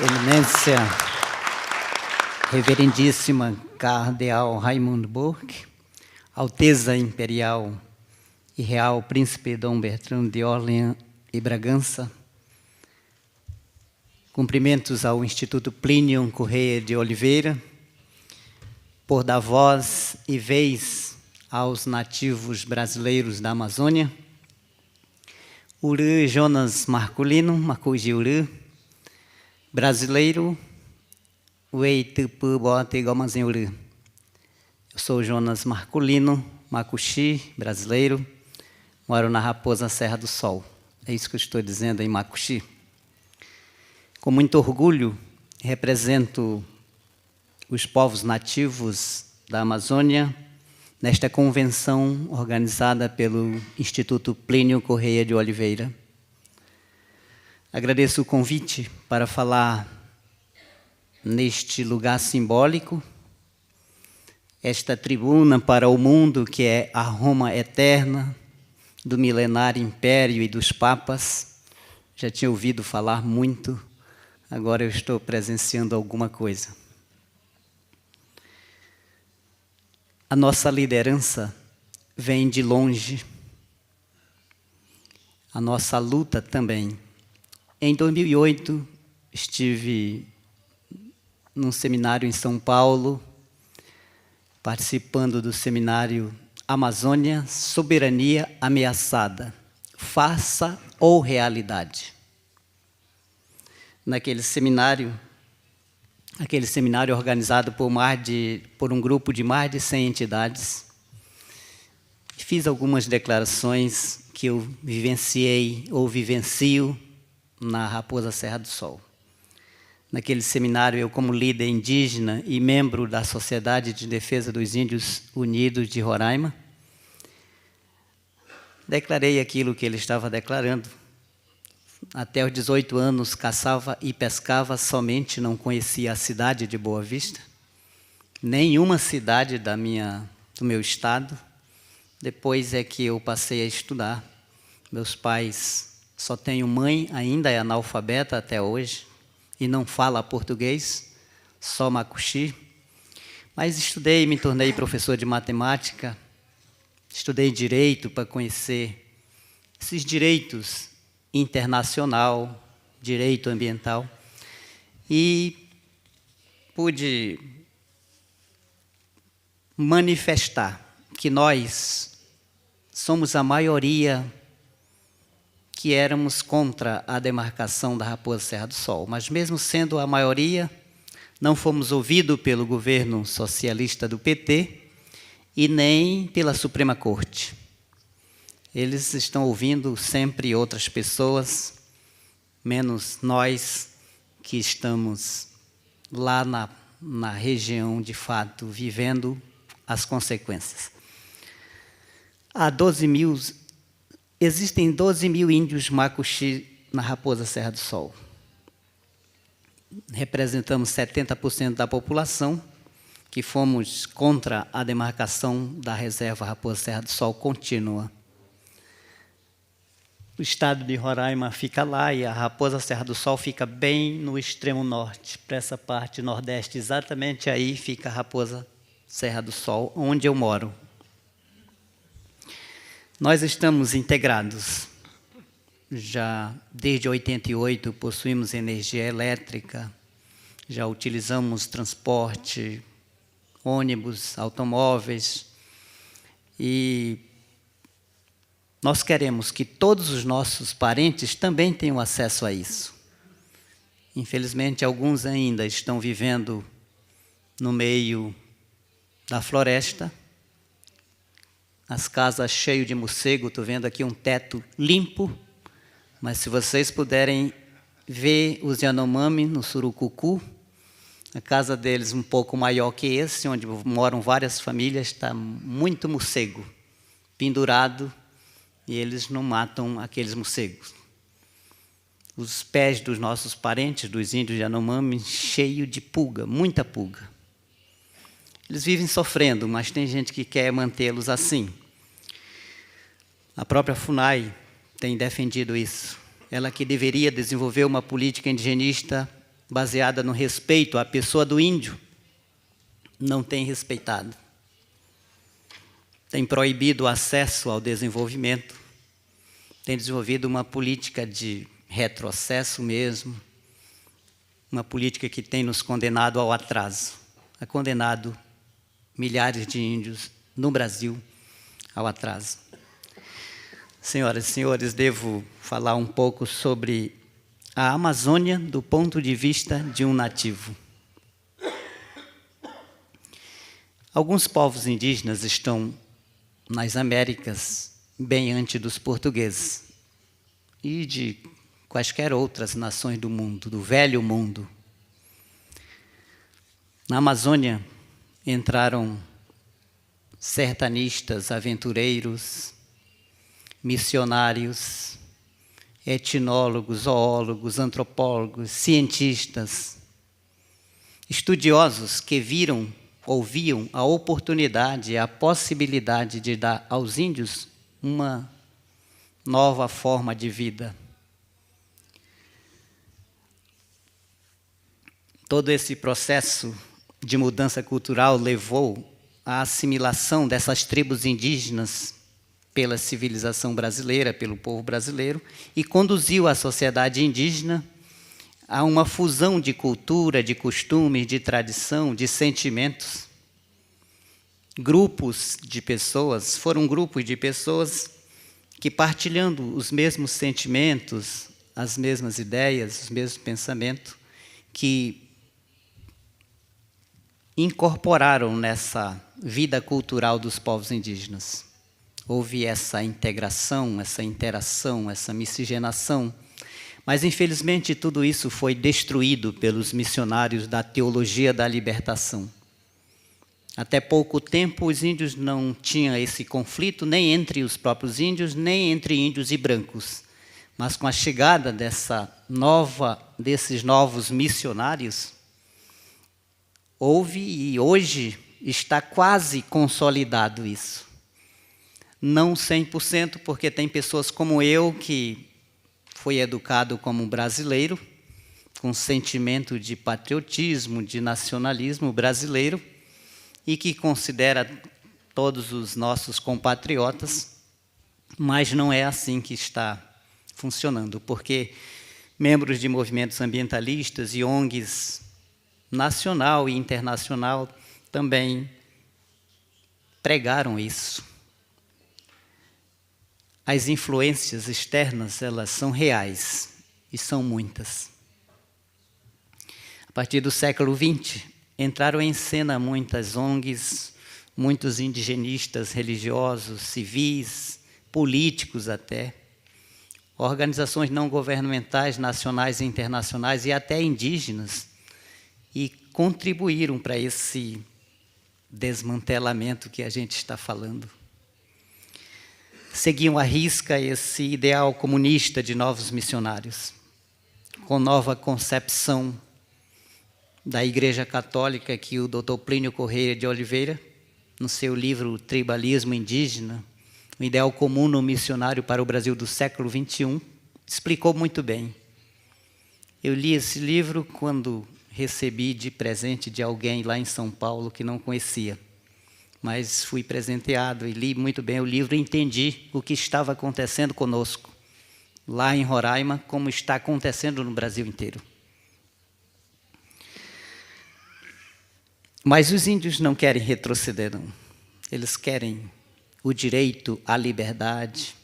Eminência, Reverendíssima Cardeal Raimundo Burke, Alteza Imperial e Real Príncipe Dom Bertrand de Orleans e Bragança, cumprimentos ao Instituto Plínio Correia de Oliveira, por dar voz e vez aos nativos brasileiros da Amazônia, Uru Jonas Marculino, Macuji Uru, brasileiro, Wei Tupu Bote Gomazen Uru. Eu sou Jonas Marculino, Macuxi, brasileiro, moro na Raposa Serra do Sol. É isso que eu estou dizendo em Macuxi. Com muito orgulho, represento os povos nativos da Amazônia nesta convenção organizada pelo Instituto Plínio Correia de Oliveira. Agradeço o convite para falar neste lugar simbólico, esta tribuna para o mundo que é a Roma eterna, do milenário império e dos papas. Já tinha ouvido falar muito, agora eu estou presenciando alguma coisa. A nossa liderança vem de longe, a nossa luta também. Em 2008, estive num seminário em São Paulo, participando do seminário Amazônia, Soberania Ameaçada, Farsa ou Realidade. Naquele seminário, organizado por um grupo de mais de 100 entidades, fiz algumas declarações que eu vivenciei ou vivencio na Raposa Serra do Sol. Naquele seminário, eu, como líder indígena e membro da Sociedade de Defesa dos Índios Unidos de Roraima, declarei aquilo que ele estava declarando. Até os 18 anos, caçava e pescava somente, não conhecia a cidade de Boa Vista, nenhuma cidade do meu estado. Depois é que eu passei a estudar. Meus pais, só tenho mãe, ainda é analfabeta até hoje, e não fala português, só macuxi. Mas estudei, me tornei professor de matemática, estudei direito para conhecer esses direitos internacional, direito ambiental, e pude manifestar que nós somos a maioria que éramos contra a demarcação da Raposa Serra do Sol. Mas mesmo sendo a maioria, não fomos ouvidos pelo governo socialista do PT e nem pela Suprema Corte. Eles estão ouvindo sempre outras pessoas, menos nós que estamos lá na região, de fato, vivendo as consequências. Existem 12 mil índios macuxi na Raposa Serra do Sol. Representamos 70% da população, que fomos contra a demarcação da reserva Raposa Serra do Sol contínua. O estado de Roraima fica lá e a Raposa Serra do Sol fica bem no extremo norte, para essa parte nordeste, exatamente aí fica a Raposa Serra do Sol, onde eu moro. Nós estamos integrados. Já desde 88 possuímos energia elétrica, já utilizamos transporte, ônibus, automóveis, e nós queremos que todos os nossos parentes também tenham acesso a isso. Infelizmente, alguns ainda estão vivendo no meio da floresta, as casas cheias de morcego. Estou vendo aqui um teto limpo, mas se vocês puderem ver os Yanomami no Surucucu, a casa deles um pouco maior que esse, onde moram várias famílias, está muito morcego pendurado, e eles não matam aqueles morcegos. Os pés dos nossos parentes, dos índios Yanomami, cheios de pulga, muita pulga. Eles vivem sofrendo, mas tem gente que quer mantê-los assim. A própria FUNAI tem defendido isso. Ela que deveria desenvolver uma política indigenista baseada no respeito à pessoa do índio, não tem respeitado. Tem proibido o acesso ao desenvolvimento, tem desenvolvido uma política de retrocesso mesmo, uma política que tem nos condenado ao atraso, ha condenado milhares de índios no Brasil ao atraso. Senhoras e senhores, devo falar um pouco sobre a Amazônia do ponto de vista de um nativo. Alguns povos indígenas estão nas Américas bem antes dos portugueses e de quaisquer outras nações do mundo, do velho mundo. Na Amazônia entraram sertanistas, aventureiros, missionários, etnólogos, zoólogos, antropólogos, cientistas, estudiosos que viram, ouviam a oportunidade, a possibilidade de dar aos índios uma nova forma de vida. Todo esse processo de mudança cultural levou à assimilação dessas tribos indígenas pela civilização brasileira, pelo povo brasileiro, e conduziu a sociedade indígena a uma fusão de cultura, de costumes, de tradição, de sentimentos. Grupos de pessoas, foram grupos de pessoas que, partilhando os mesmos sentimentos, as mesmas ideias, os mesmos pensamentos, que incorporaram nessa vida cultural dos povos indígenas. Houve essa integração, essa interação, essa miscigenação, mas, infelizmente, tudo isso foi destruído pelos missionários da teologia da libertação. Até pouco tempo, os índios não tinham esse conflito, nem entre os próprios índios, nem entre índios e brancos. Mas, com a chegada desses novos missionários, houve e hoje está quase consolidado isso. Não 100%, porque tem pessoas como eu, que foi educado como brasileiro, com sentimento de patriotismo, de nacionalismo brasileiro, e que considera todos os nossos compatriotas, mas não é assim que está funcionando, porque membros de movimentos ambientalistas e ONGs nacional e internacional também pregaram isso. As influências externas, elas são reais, e são muitas. A partir do século XX, entraram em cena muitas ONGs, muitos indigenistas religiosos, civis, políticos até, organizações não governamentais, nacionais e internacionais, e até indígenas, e contribuíram para esse desmantelamento que a gente está falando. Seguiam à risca esse ideal comunista de novos missionários, com nova concepção da Igreja Católica que o Dr. Plínio Correia de Oliveira, no seu livro Tribalismo Indígena, o ideal comum no missionário para o Brasil do século XXI, explicou muito bem. Eu li esse livro quando recebi de presente de alguém lá em São Paulo que não conhecia, mas fui presenteado e li muito bem o livro e entendi o que estava acontecendo conosco, lá em Roraima, como está acontecendo no Brasil inteiro. Mas os índios não querem retroceder, não. Eles querem o direito à liberdade,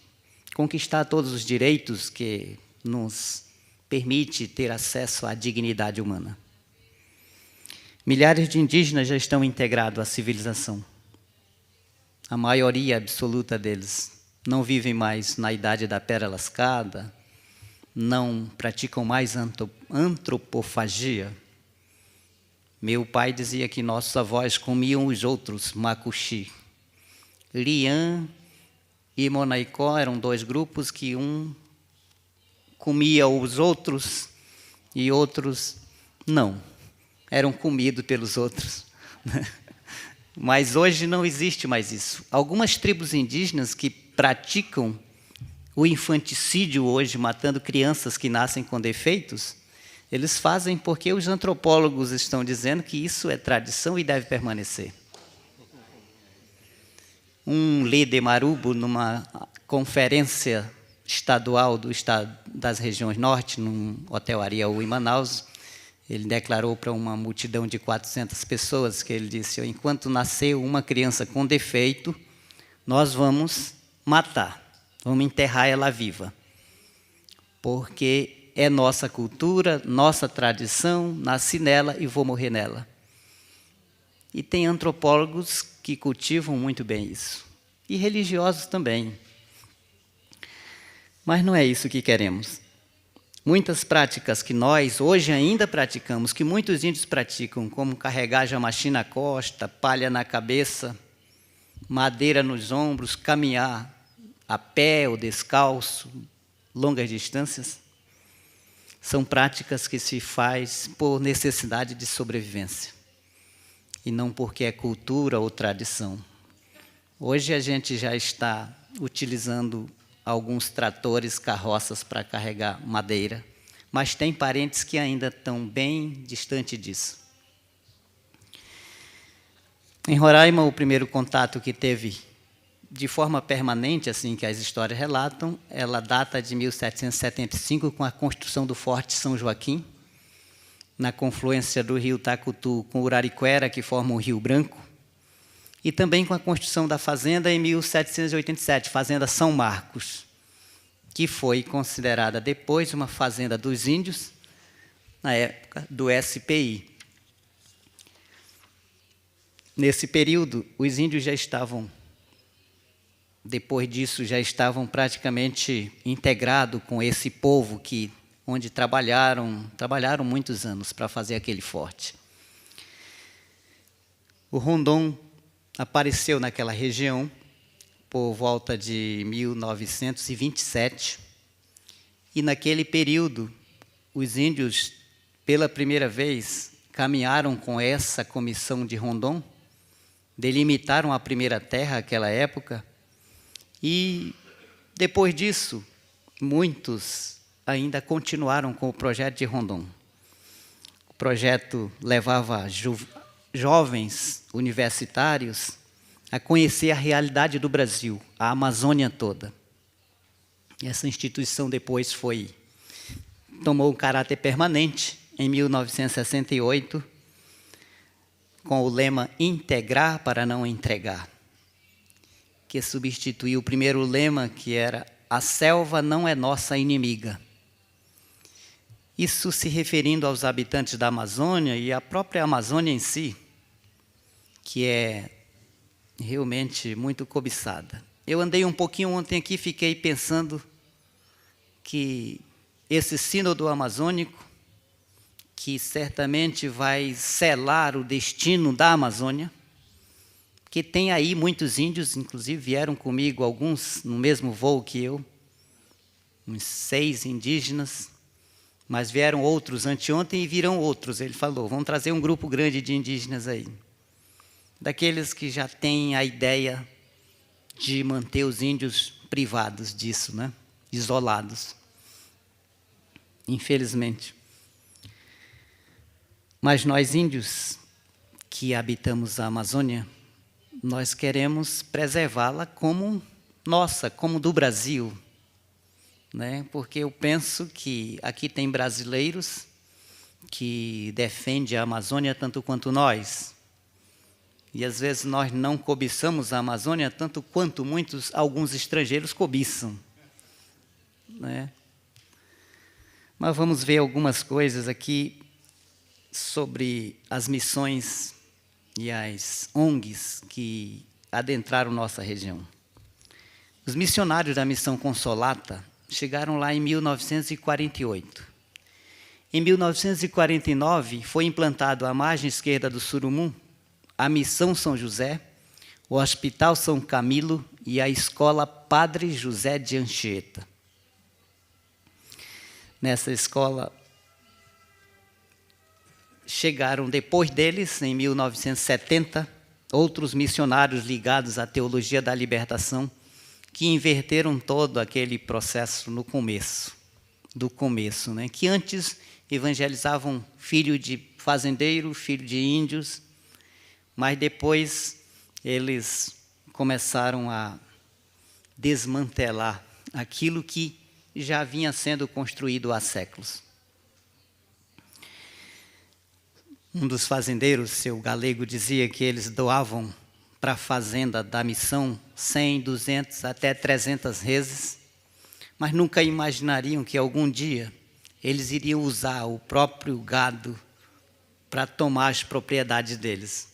conquistar todos os direitos que nos permite ter acesso à dignidade humana. Milhares de indígenas já estão integrados à civilização. A maioria absoluta deles não vivem mais na idade da pedra lascada, não praticam mais antropofagia. Meu pai dizia que nossos avós comiam os outros, macuxi. Lian e Monaicó eram dois grupos que um comia os outros e outros não. Eram comidos pelos outros. Mas hoje não existe mais isso. Algumas tribos indígenas que praticam o infanticídio hoje, matando crianças que nascem com defeitos, Eles fazem porque os antropólogos estão dizendo que isso é tradição e deve permanecer. Um líder marubo, numa conferência estadual do estado das regiões norte, num hotel Ariel em Manaus, ele declarou para uma multidão de 400 pessoas que ele disse: enquanto nascer uma criança com defeito, nós vamos matar, vamos enterrar ela viva, porque é nossa cultura, nossa tradição, nasci nela e vou morrer nela. E tem antropólogos que cultivam muito bem isso, e religiosos também. Mas não é isso que queremos. Muitas práticas que nós hoje ainda praticamos, que muitos índios praticam, como carregar jamaxim na costa, palha na cabeça, madeira nos ombros, caminhar a pé ou descalço, longas distâncias, são práticas que se faz por necessidade de sobrevivência, e não porque é cultura ou tradição. Hoje a gente já está utilizando alguns tratores, carroças para carregar madeira, mas tem parentes que ainda estão bem distante disso. Em Roraima, o primeiro contato que teve de forma permanente, assim que as histórias relatam, ela data de 1775, com a construção do Forte São Joaquim, na confluência do rio Tacutu com o Urariquera, que forma o Rio Branco, e também com a construção da fazenda em 1787, Fazenda São Marcos, que foi considerada depois uma fazenda dos índios, na época do SPI. Nesse período, os índios já estavam, depois disso, já estavam praticamente integrados com esse povo onde trabalharam muitos anos para fazer aquele forte. O Rondon apareceu naquela região por volta de 1927, e naquele período os índios, pela primeira vez, caminharam com essa comissão de Rondon, delimitaram a primeira terra naquela época, e depois disso, muitos ainda continuaram com o projeto de Rondon. O projeto levava jovens universitários a conhecer a realidade do Brasil, a Amazônia toda. Essa instituição depois tomou um caráter permanente em 1968, com o lema "Integrar para não entregar", que substituiu o primeiro lema, que era "A selva não é nossa inimiga". Isso se referindo aos habitantes da Amazônia e à própria Amazônia em si, que é realmente muito cobiçada. Eu andei um pouquinho ontem aqui, fiquei pensando que esse sínodo amazônico, que certamente vai selar o destino da Amazônia, que tem aí muitos índios, inclusive vieram comigo alguns no mesmo voo que eu, uns 6 indígenas, mas vieram outros anteontem e virão outros. Ele falou: vamos trazer um grupo grande de indígenas aí, daqueles que já têm a ideia de manter os índios privados disso, né? Isolados, infelizmente. Mas nós, índios que habitamos a Amazônia, nós queremos preservá-la como nossa, como do Brasil, né? Porque eu penso que aqui tem brasileiros que defendem a Amazônia tanto quanto nós. E às vezes nós não cobiçamos a Amazônia tanto quanto alguns estrangeiros cobiçam, né? Mas vamos ver algumas coisas aqui sobre as missões e as ONGs que adentraram nossa região. Os missionários da Missão Consolata chegaram lá em 1948. Em 1949, foi implantado à margem esquerda do Surumum a Missão São José, o Hospital São Camilo e a Escola Padre José de Anchieta. Nessa escola, chegaram depois deles, em 1970, outros missionários ligados à teologia da libertação, que inverteram todo aquele processo no começo. do começo, né? Que antes evangelizavam filho de fazendeiro, filho de índios, mas depois eles começaram a desmantelar aquilo que já vinha sendo construído há séculos. Um dos fazendeiros, seu Galego, dizia que eles doavam para a fazenda da missão 100, 200, até 300 vezes, mas nunca imaginariam que algum dia eles iriam usar o próprio gado para tomar as propriedades deles.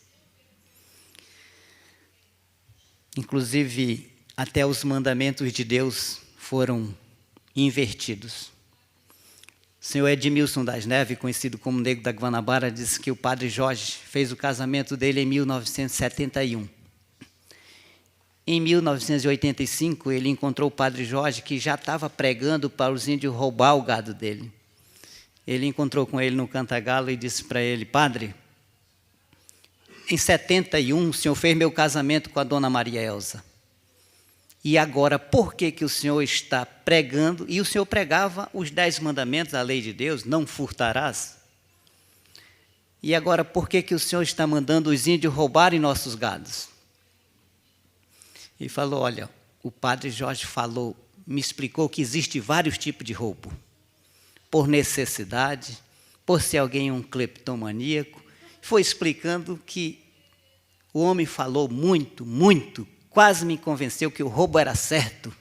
Inclusive, até os mandamentos de Deus foram invertidos. O senhor Edmilson das Neves, conhecido como Nego da Guanabara, disse que o padre Jorge fez o casamento dele em 1971. Em 1985, ele encontrou o padre Jorge, que já estava pregando para os índios roubar o gado dele. Ele encontrou com ele no Cantagalo e disse para ele: padre, em 71 o senhor fez meu casamento com a dona Maria Elza. E agora, por que o senhor está pregando? E o senhor pregava os 10 mandamentos da lei de Deus, não furtarás. E agora, por que o senhor está mandando os índios roubarem nossos gados? E falou: olha, o padre Jorge falou, me explicou que existe vários tipos de roubo. Por necessidade, por ser alguém um cleptomaníaco. Foi explicando que o homem falou muito, quase me convenceu que o roubo era certo.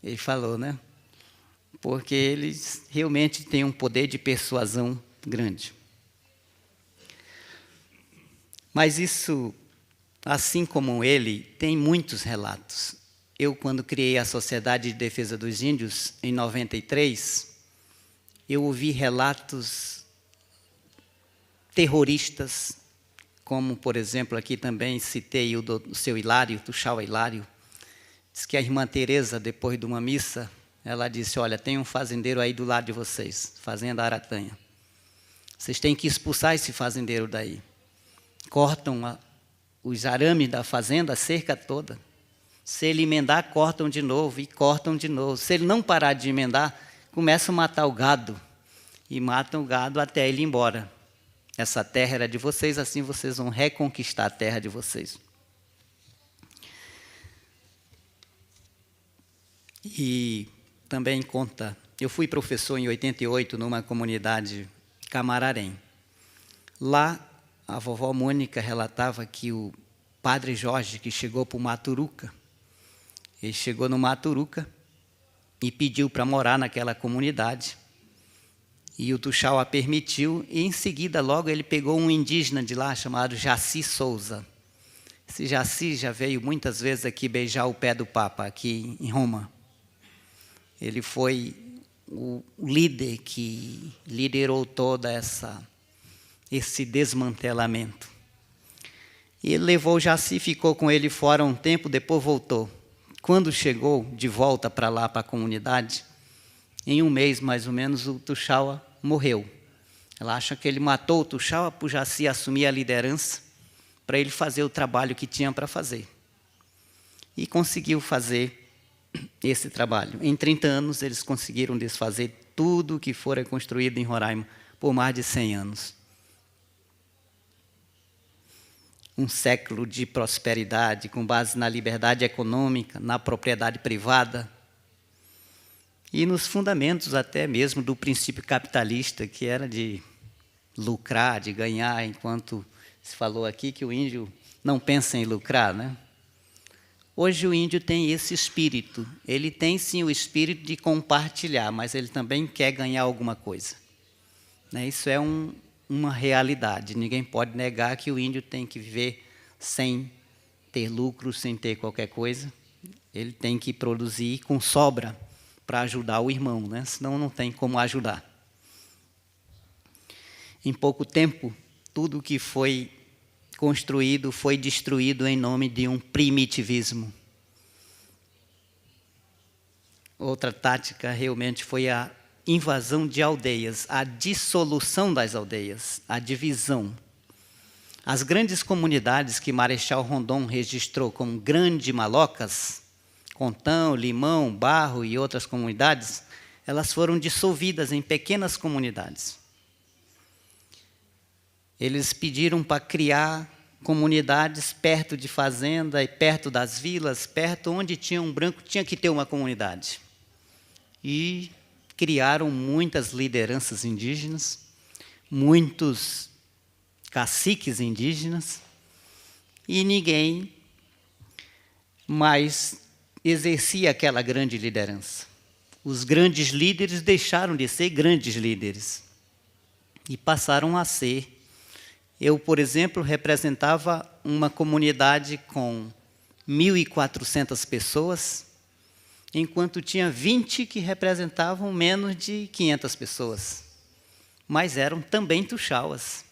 Ele falou, né? Porque eles realmente têm um poder de persuasão grande. Mas isso, assim como ele, tem muitos relatos. Eu, quando criei a Sociedade de Defesa dos Índios, em 93, eu ouvi relatos terroristas, como, por exemplo, aqui também citei o seu Hilário, Tuxaua Hilário. Diz que a irmã Teresa, depois de uma missa, ela disse: olha, tem um fazendeiro aí do lado de vocês, Fazenda Aratanha. Vocês têm que expulsar esse fazendeiro daí. Cortam os arames da fazenda, a cerca toda. Se ele emendar, cortam de novo e cortam de novo. Se ele não parar de emendar, começam a matar o gado. E matam o gado até ele ir embora. Essa terra era de vocês, assim vocês vão reconquistar a terra de vocês. E também conta, eu fui professor em 88 numa comunidade Camararém. Lá, a vovó Mônica relatava que o padre Jorge, que chegou para o Maturuca, ele chegou no Maturuca e pediu para morar naquela comunidade. E o Tuxaua permitiu, e em seguida, logo, ele pegou um indígena de lá, chamado Jaci Souza. Esse Jaci já veio muitas vezes aqui beijar o pé do Papa, aqui em Roma. Ele foi o líder que liderou todo esse desmantelamento. E ele levou o Jaci, ficou com ele fora um tempo, depois voltou. Quando chegou de volta para lá, para a comunidade, em um mês, mais ou menos, o Tuxaua morreu. Ela acha que ele matou o Tuxaua para o Jaci assumir a liderança, para ele fazer o trabalho que tinha para fazer. E conseguiu fazer esse trabalho. Em 30 anos, eles conseguiram desfazer tudo que fora construído em Roraima por mais de 100 anos. Um século de prosperidade, com base na liberdade econômica, na propriedade privada, e nos fundamentos até mesmo do princípio capitalista, que era de lucrar, de ganhar, enquanto se falou aqui que o índio não pensa em lucrar, né? Hoje o índio tem esse espírito. Ele tem sim o espírito de compartilhar, mas ele também quer ganhar alguma coisa. Né? Isso é uma realidade. Ninguém pode negar que o índio tem que viver sem ter lucro, sem ter qualquer coisa. Ele tem que produzir com sobra para ajudar o irmão, né? Senão não tem como ajudar. Em pouco tempo, tudo que foi construído foi destruído em nome de um primitivismo. Outra tática realmente foi a invasão de aldeias, a dissolução das aldeias, a divisão. As grandes comunidades que Marechal Rondon registrou como grandes malocas, Contão, Limão, Barro e outras comunidades, elas foram dissolvidas em pequenas comunidades. Eles pediram para criar comunidades perto de fazenda e perto das vilas, perto onde tinha um branco, tinha que ter uma comunidade. E criaram muitas lideranças indígenas, muitos caciques indígenas, e ninguém mais exercia aquela grande liderança. Os grandes líderes deixaram de ser grandes líderes e passaram a ser. Eu, por exemplo, representava uma comunidade com 1.400 pessoas, enquanto tinha 20 que representavam menos de 500 pessoas. Mas eram também tuxauas.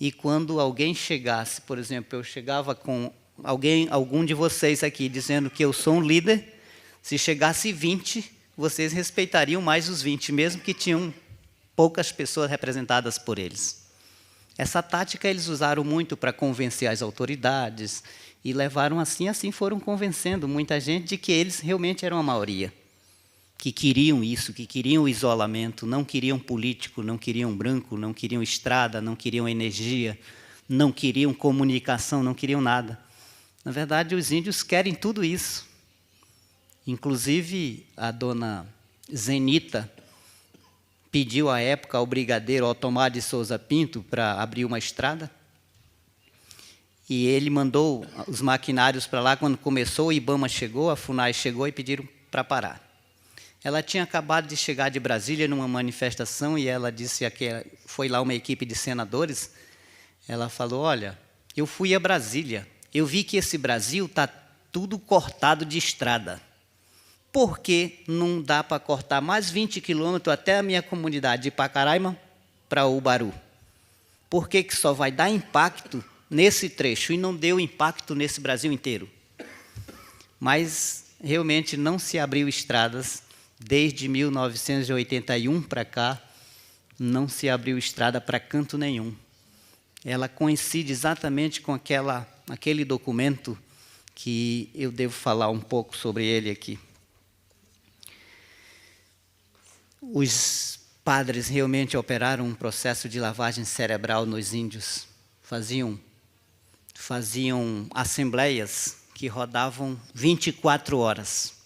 E quando alguém chegasse, por exemplo, eu chegava com algum de vocês aqui, dizendo que eu sou um líder, se chegasse 20, vocês respeitariam mais os 20, mesmo que tinham poucas pessoas representadas por eles. Essa tática eles usaram muito para convencer as autoridades e levaram assim foram convencendo muita gente de que eles realmente eram a maioria, que queriam isso, que queriam o isolamento, não queriam político, não queriam branco, não queriam estrada, não queriam energia, não queriam comunicação, não queriam nada. Na verdade, os índios querem tudo isso. Inclusive, a dona Zenita pediu à época ao brigadeiro Otomar de Souza Pinto para abrir uma estrada. E ele mandou os maquinários para lá. Quando começou, o IBAMA chegou, a FUNAI chegou e pediram para parar. Ela tinha acabado de chegar de Brasília numa manifestação e ela disse que foi lá uma equipe de senadores. Ela falou, olha, eu fui a Brasília, eu vi que esse Brasil está tudo cortado de estrada. Por que não dá para cortar mais 20 quilômetros até a minha comunidade de Pacaraima para Ubaru? Por que só vai dar impacto nesse trecho e não deu impacto nesse Brasil inteiro? Mas realmente não se abriu estradas. Desde 1981 para cá, não se abriu estrada para canto nenhum. Ela coincide exatamente com aquele documento que eu devo falar um pouco sobre ele aqui. Os padres realmente operaram um processo de lavagem cerebral nos índios. Faziam assembleias que rodavam 24 horas.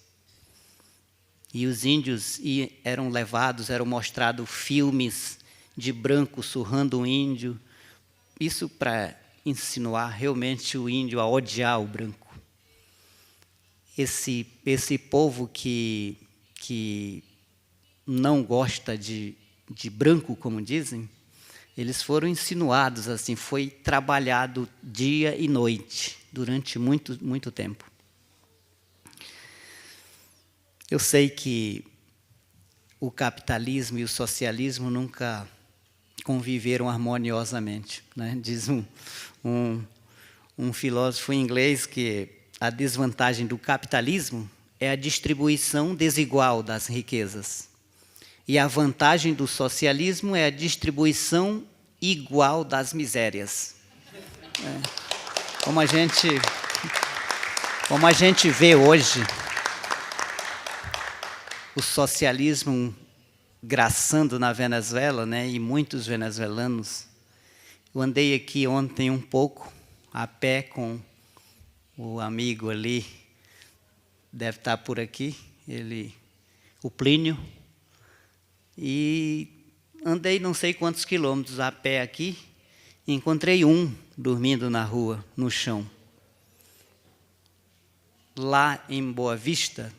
E os índios eram mostrados filmes de branco surrando um índio. Isso para insinuar realmente o índio a odiar o branco. Esse povo que não gosta de branco, como dizem, eles foram insinuados assim, foi trabalhado dia e noite, durante muito, muito tempo. Eu sei que o capitalismo e o socialismo nunca conviveram harmoniosamente, né? Diz um filósofo inglês que a desvantagem do capitalismo é a distribuição desigual das riquezas. E a vantagem do socialismo é a distribuição igual das misérias. Como a gente vê hoje, o socialismo graçando na Venezuela, né, e muitos venezuelanos. Eu andei aqui ontem um pouco, a pé, com o amigo ali, deve estar por aqui, o Plínio, e andei não sei quantos quilômetros a pé aqui, e encontrei um dormindo na rua, no chão. Lá em Boa Vista,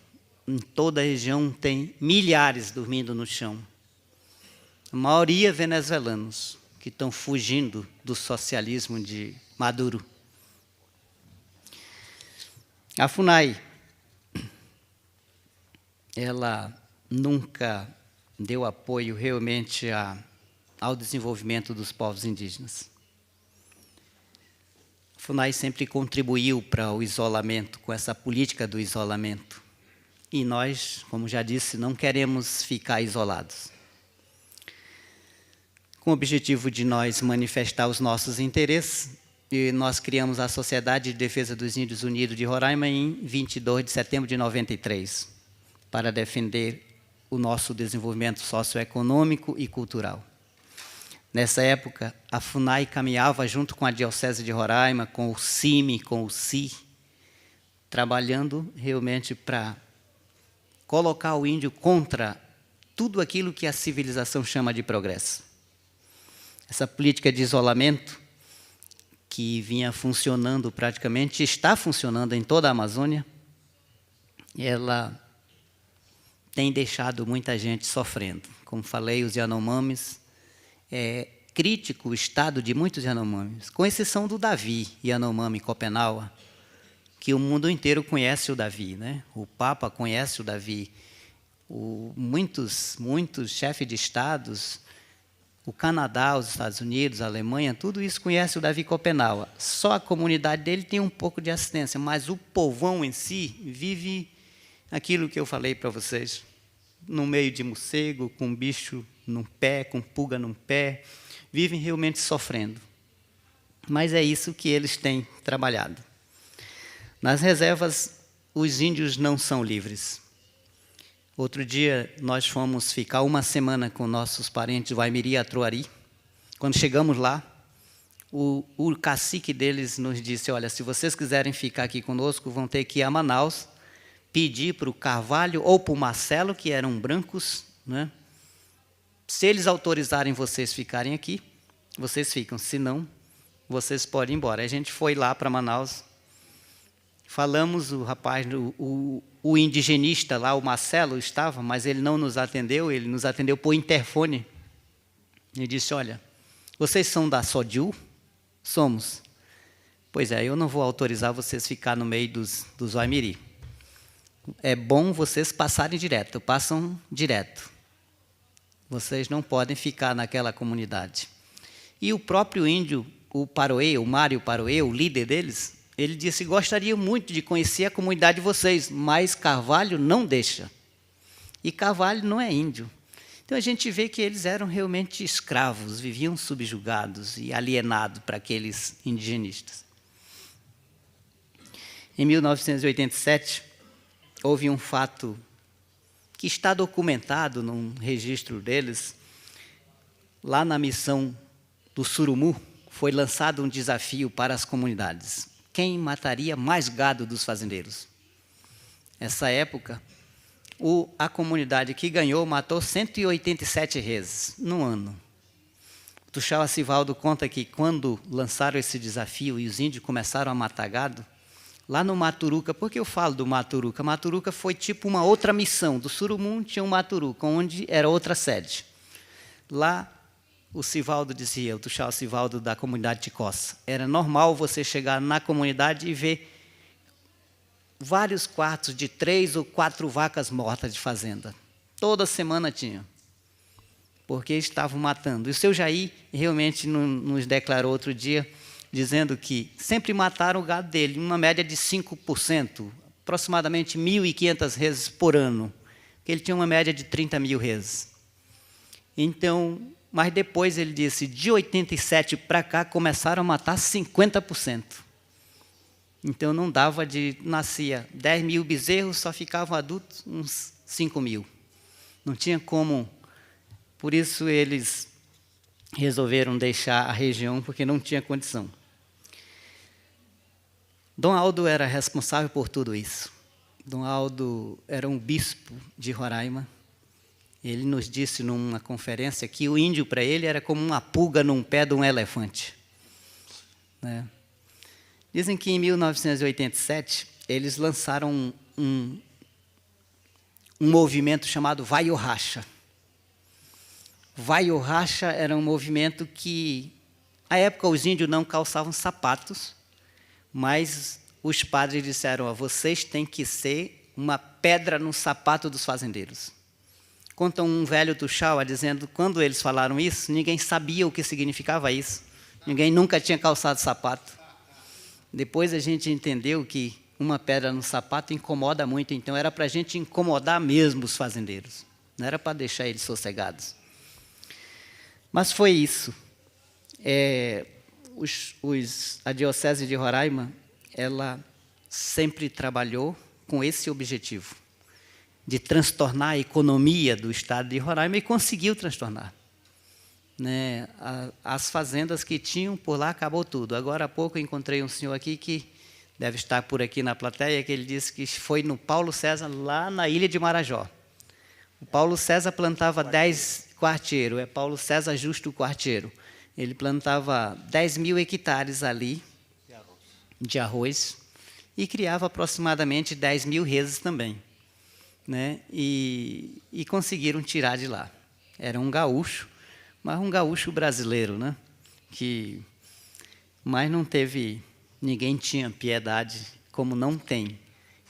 em toda a região, tem milhares dormindo no chão. A maioria venezuelanos que estão fugindo do socialismo de Maduro. A FUNAI, ela nunca deu apoio realmente ao desenvolvimento dos povos indígenas. A FUNAI sempre contribuiu para o isolamento, com essa política do isolamento. E nós, como já disse, não queremos ficar isolados. Com o objetivo de nós manifestar os nossos interesses, e nós criamos a Sociedade de Defesa dos Índios Unidos de Roraima em 22 de setembro de 93, para defender o nosso desenvolvimento socioeconômico e cultural. Nessa época, a FUNAI caminhava junto com a Diocese de Roraima, com o CIMI, com o CI, trabalhando realmente para colocar o índio contra tudo aquilo que a civilização chama de progresso. Essa política de isolamento, que vinha funcionando praticamente, está funcionando em toda a Amazônia, ela tem deixado muita gente sofrendo. Como falei, os Yanomamis, é crítico o estado de muitos Yanomamis, com exceção do Davi Yanomami Copenaua, que o mundo inteiro conhece o Davi, né? O Papa conhece o Davi, muitos chefes de estados, o Canadá, os Estados Unidos, a Alemanha, tudo isso conhece o Davi Copenaua. Só a comunidade dele tem um pouco de assistência, mas o povão em si vive aquilo que eu falei para vocês, no meio de morcego, com bicho num pé, com pulga num pé, vivem realmente sofrendo. Mas é isso que eles têm trabalhado. Nas reservas, os índios não são livres. Outro dia, nós fomos ficar uma semana com nossos parentes, Waimiri e Atruari. Quando chegamos lá, o cacique deles nos disse, olha, se vocês quiserem ficar aqui conosco, vão ter que ir a Manaus, pedir para o Carvalho ou para o Marcelo, que eram brancos, né? Se eles autorizarem vocês ficarem aqui, vocês ficam. Se não, vocês podem ir embora. A gente foi lá para Manaus, falamos, o rapaz, o indigenista lá, o Marcelo, estava, mas ele não nos atendeu, ele nos atendeu por interfone. Ele disse, olha, vocês são da Sodiu? Somos. Pois é, eu não vou autorizar vocês ficar no meio dos Waimiri. É bom vocês passarem direto, passam direto. Vocês não podem ficar naquela comunidade. E o próprio índio, o Paroê, o Mário Paroê, o líder deles, ele disse, gostaria muito de conhecer a comunidade de vocês, mas Carvalho não deixa. E Carvalho não é índio. Então a gente vê que eles eram realmente escravos, viviam subjugados e alienados para aqueles indigenistas. Em 1987, houve um fato que está documentado num registro deles. Lá na missão do Surumu, foi lançado um desafio para as comunidades. Quem mataria mais gado dos fazendeiros? Nessa época, a comunidade que ganhou matou 187 reses no ano. O Tuxaua Sivaldo conta que quando lançaram esse desafio e os índios começaram a matar gado, lá no Maturuca, por que eu falo do Maturuca? Maturuca foi tipo uma outra missão. Do Surumum tinha um Maturuca, onde era outra sede. Lá, o Sivaldo dizia, o Tuxaua Sivaldo da comunidade de Coça, era normal você chegar na comunidade e ver vários quartos de 3 ou 4 vacas mortas de fazenda. Toda semana tinha, porque estavam matando. E o seu Jair realmente nos declarou outro dia, dizendo que sempre mataram o gado dele, uma média de 5%, aproximadamente 1.500 reses por ano, porque ele tinha uma média de 30 mil reses. Então, mas depois ele disse, de 87 para cá, começaram a matar 50%. Então, não dava de... Nascia 10 mil bezerros, só ficavam adultos uns 5 mil. Não tinha como... Por isso, eles resolveram deixar a região, porque não tinha condição. Dom Aldo era responsável por tudo isso. Dom Aldo era um bispo de Roraima. Ele nos disse numa conferência que o índio, para ele, era como uma pulga num pé de um elefante. Né? Dizem que em 1987, eles lançaram um movimento chamado Vai o Racha. Vai o Racha era um movimento que, à época, os índios não calçavam sapatos, mas os padres disseram, vocês têm que ser uma pedra no sapato dos fazendeiros. Conta um velho Tuxaua dizendo, quando eles falaram isso, ninguém sabia o que significava isso. Ninguém nunca tinha calçado sapato. Depois a gente entendeu que uma pedra no sapato incomoda muito, então era para a gente incomodar mesmo os fazendeiros. Não era para deixar eles sossegados. Mas foi isso. A Diocese de Roraima, ela sempre trabalhou com esse objetivo. de transtornar a economia do estado de Roraima, e conseguiu transtornar. Né? As fazendas que tinham por lá, acabou tudo. Agora há pouco eu encontrei um senhor aqui que deve estar por aqui na plateia, que ele disse que foi no Paulo César, lá na ilha de Marajó. O Paulo César plantava 10 quarteiro, é Paulo César Justo Quarteiro. Ele plantava 10.000 hectares ali de arroz e criava aproximadamente 10.000 reses também. Né? E conseguiram tirar de lá. Era um gaúcho, mas um gaúcho brasileiro, né? Mas não teve, ninguém tinha piedade, como não tem.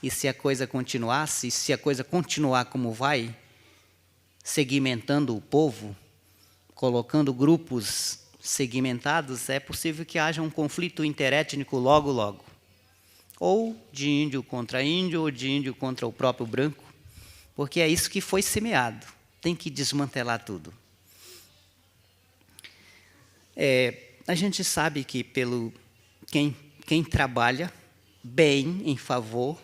E se a coisa continuasse, se a coisa continuar como vai, segmentando o povo, colocando grupos segmentados, é possível que haja um conflito interétnico logo, logo. Ou de índio contra índio, ou de índio contra o próprio branco, porque é isso que foi semeado. Tem que desmantelar tudo. A gente sabe que quem trabalha bem em favor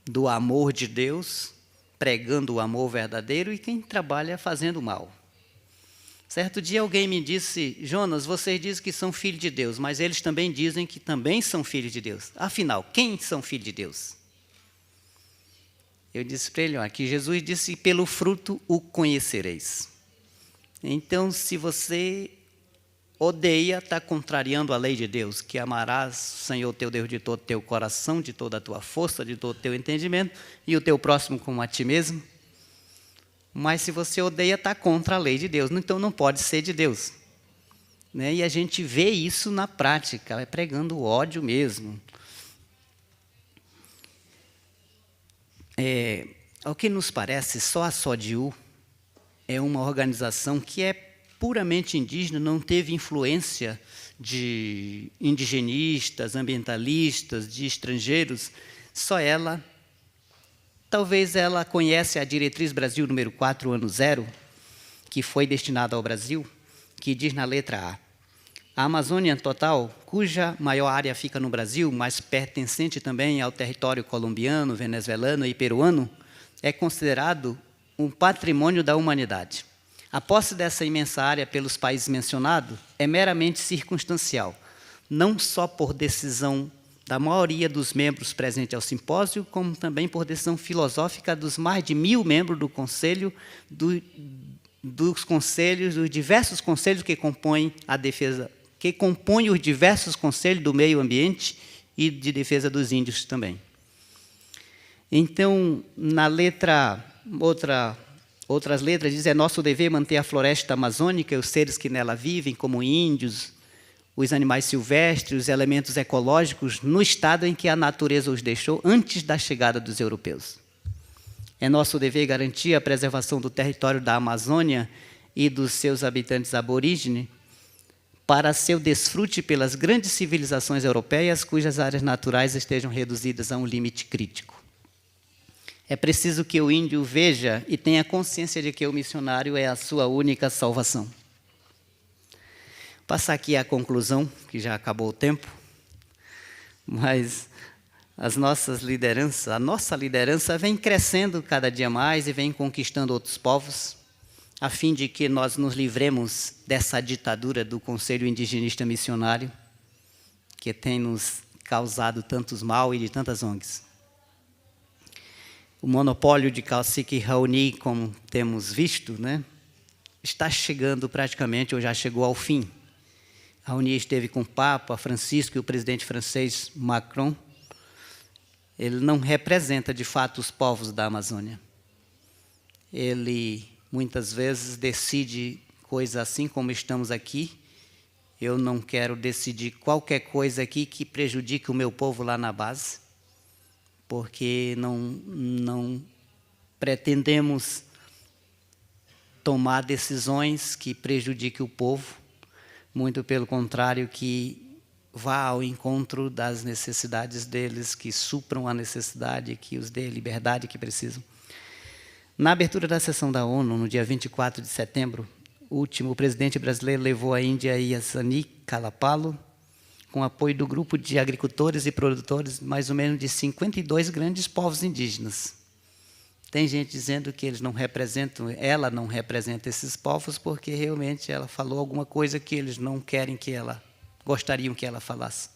do amor de Deus, pregando o amor verdadeiro, e quem trabalha fazendo mal. Certo dia alguém me disse: Jonas, vocês dizem que são filhos de Deus, mas eles também dizem que também são filhos de Deus. Afinal, quem são filhos de Deus? Eu disse para ele, que Jesus disse: pelo fruto o conhecereis. Então, se você odeia, está contrariando a lei de Deus, que amarás o Senhor teu Deus de todo o teu coração, de toda a tua força, de todo o teu entendimento, e o teu próximo como a ti mesmo. Mas se você odeia, está contra a lei de Deus, então não pode ser de Deus. Né? E a gente vê isso na prática, pregando o ódio mesmo. Ao que nos parece, só a SODIU é uma organização que é puramente indígena, não teve influência de indigenistas, ambientalistas, de estrangeiros, só ela. Talvez ela conhece a Diretriz Brasil número 410, que foi destinada ao Brasil, que diz na letra A: a Amazônia total, cuja maior área fica no Brasil, mas pertencente também ao território colombiano, venezuelano e peruano, é considerado um patrimônio da humanidade. A posse dessa imensa área pelos países mencionados é meramente circunstancial, não só por decisão da maioria dos membros presentes ao simpósio, como também por decisão filosófica dos mais de 1.000 membros do Conselho, dos diversos conselhos que compõem a defesa, que compõem os diversos conselhos do meio ambiente e de defesa dos índios também. Então, na letra, outras letras dizem: é nosso dever manter a floresta amazônica e os seres que nela vivem, como índios, os animais silvestres, os elementos ecológicos, no estado em que a natureza os deixou antes da chegada dos europeus. É nosso dever garantir a preservação do território da Amazônia e dos seus habitantes aborígenes para seu desfrute pelas grandes civilizações europeias cujas áreas naturais estejam reduzidas a um limite crítico. É preciso que o índio veja e tenha consciência de que o missionário é a sua única salvação. Vou passar aqui a conclusão, que já acabou o tempo, mas a nossa liderança vem crescendo cada dia mais e vem conquistando outros povos, a fim de que nós nos livremos dessa ditadura do Conselho Indigenista Missionário, que tem nos causado tantos mal e de tantas ONGs. O monopólio de Cacique Raoni, como temos visto, né, está chegando praticamente, ou já chegou ao fim. Raoni esteve com o Papa Francisco e o presidente francês Macron. Ele não representa, de fato, os povos da Amazônia. Ele, muitas vezes, decide coisas assim como estamos aqui. Eu não quero decidir qualquer coisa aqui que prejudique o meu povo lá na base, porque não pretendemos tomar decisões que prejudiquem o povo, muito pelo contrário, que vá ao encontro das necessidades deles, que supram a necessidade, que os dê liberdade que precisam. Na abertura da sessão da ONU, no dia 24 de setembro, o presidente brasileiro levou à Índia Yasani Kalapalo, com apoio do grupo de agricultores e produtores, mais ou menos de 52 grandes povos indígenas. Tem gente dizendo que eles não representam, ela não representa esses povos porque realmente ela falou alguma coisa que eles não querem que ela, gostariam que ela falasse.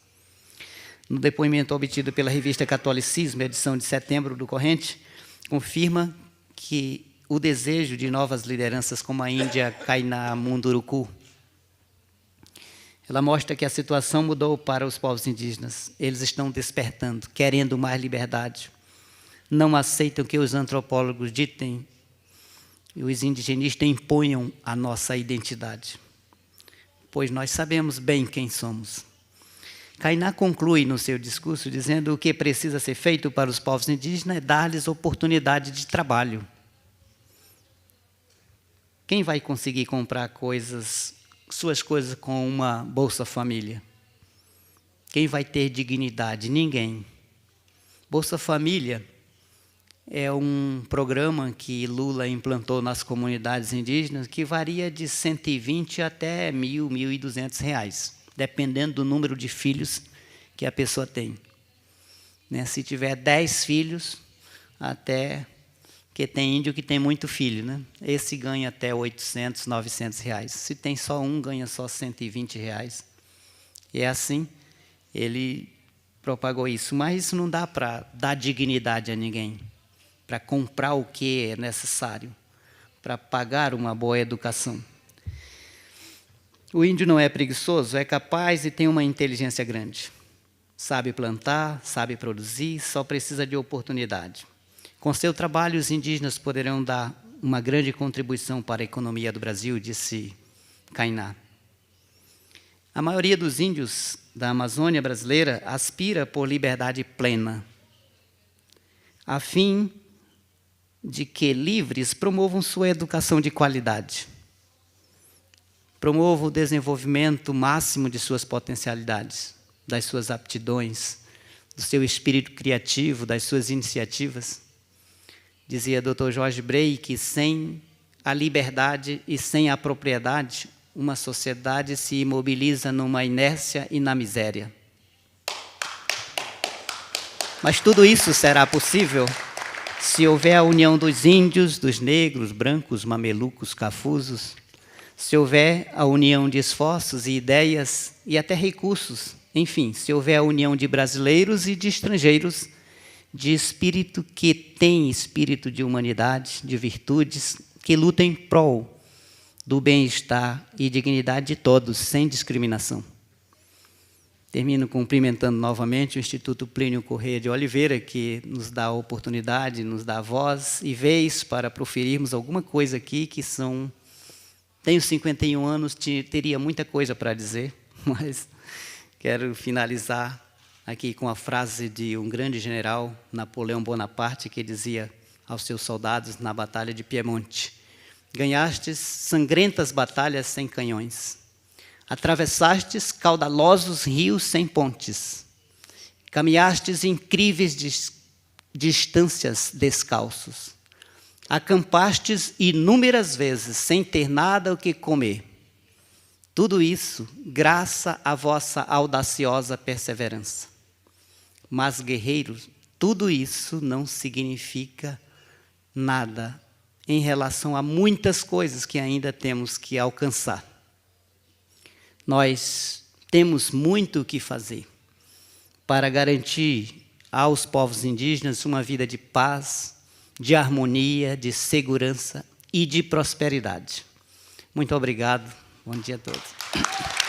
No depoimento obtido pela revista Catolicismo, edição de setembro do corrente, confirma que o desejo de novas lideranças como a Índia Kainá Munduruku, ela mostra que a situação mudou para os povos indígenas. Eles estão despertando, querendo mais liberdade. Não aceitam que os antropólogos ditem e os indigenistas imponham a nossa identidade, pois nós sabemos bem quem somos. Kainá conclui no seu discurso dizendo que o que precisa ser feito para os povos indígenas é dar-lhes oportunidade de trabalho. Quem vai conseguir comprar suas coisas com uma Bolsa Família? Quem vai ter dignidade? Ninguém. Bolsa Família é um programa que Lula implantou nas comunidades indígenas que varia de 120 até R$ 1.000, R$ 1.200, dependendo do número de filhos que a pessoa tem. Né? Se tiver 10 filhos, até que tem índio que tem muito filho, né? Esse ganha até R$ 800, R$ 900. Se tem só um, ganha só R$ 120. E é assim, ele propagou isso. Mas isso não dá para dar dignidade a ninguém, para comprar o que é necessário, para pagar uma boa educação. O índio não é preguiçoso, é capaz e tem uma inteligência grande. Sabe plantar, sabe produzir, só precisa de oportunidade. Com seu trabalho, os indígenas poderão dar uma grande contribuição para a economia do Brasil, disse Kainá. A maioria dos índios da Amazônia brasileira aspira por liberdade plena, a fim de que livres promovam sua educação de qualidade, promovam o desenvolvimento máximo de suas potencialidades, das suas aptidões, do seu espírito criativo, das suas iniciativas. Dizia Dr. Jorge Brey que sem a liberdade e sem a propriedade, uma sociedade se imobiliza numa inércia e na miséria. Mas tudo isso será possível se houver a união dos índios, dos negros, brancos, mamelucos, cafusos, se houver a união de esforços e ideias e até recursos, enfim, se houver a união de brasileiros e de estrangeiros, de espírito que tem espírito de humanidade, de virtudes, que luta em prol do bem-estar e dignidade de todos, sem discriminação. Termino cumprimentando novamente o Instituto Plínio Corrêa de Oliveira, que nos dá a oportunidade, nos dá voz e vez para proferirmos alguma coisa aqui que são... Tenho 51 anos, teria muita coisa para dizer, mas quero finalizar aqui com a frase de um grande general, Napoleão Bonaparte, que dizia aos seus soldados na Batalha de Piemonte: ganhastes sangrentas batalhas sem canhões, atravessastes caudalosos rios sem pontes, caminhastes incríveis distâncias descalços, acampastes inúmeras vezes sem ter nada o que comer. Tudo isso graças à vossa audaciosa perseverança. Mas, guerreiros, tudo isso não significa nada em relação a muitas coisas que ainda temos que alcançar. Nós temos muito o que fazer para garantir aos povos indígenas uma vida de paz, de harmonia, de segurança e de prosperidade. Muito obrigado. Bom dia a todos.